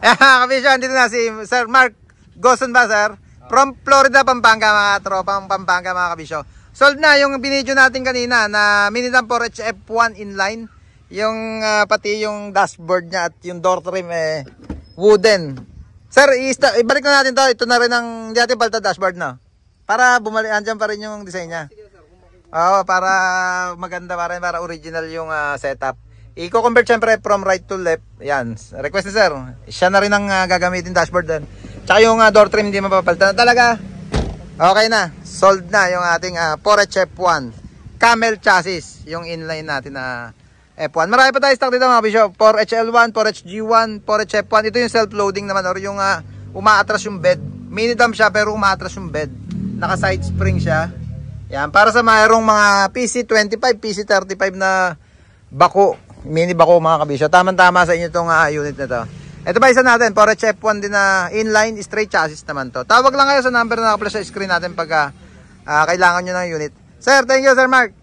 Ayan mga kabisyo, andito na si Sir Mark Goson ba sir? From Florida, Pampanga mga tropang Pampanga mga kabisyo. Solved na yung binidyo natin kanina na Mini-Dump 4H F1 inline. Yung pati yung dashboard niya at yung door trim wooden. Sir, ibalik na natin to. Ito na rin ang hindi natin palta dashboard na. Para bumalik, andyan pa rin yung design niya. Oo, para maganda pa rin, para original yung setup. I-convert syempre from right to left. Yan, request ni sir. Siya na rin ang gagamitin dashboard din. Tsaka yung door trim hindi mapapalitan. Talaga, okay na. Sold na yung ating 4H F1 camel chassis. Yung inline natin na F1. Marami pa tayo stock dito mga bisyo. 4HL1, 4HG1, 4HF1. Ito yung self-loading naman or yung umaatras yung bed. Mini-dump siya pero umaatras yung bed. Naka-side spring siya. Yan. Para sa mayroong mga PC25, PC35 na bako. Mini bako mga kabisyo. Tama-tama sa inyo itong unit na to. Ito ba isa natin? 4HF1 din na inline straight chassis naman to. Tawag lang kayo sa number na naka-flash sa screen natin pag kailangan nyo ng unit. Sir, thank you Sir Mark.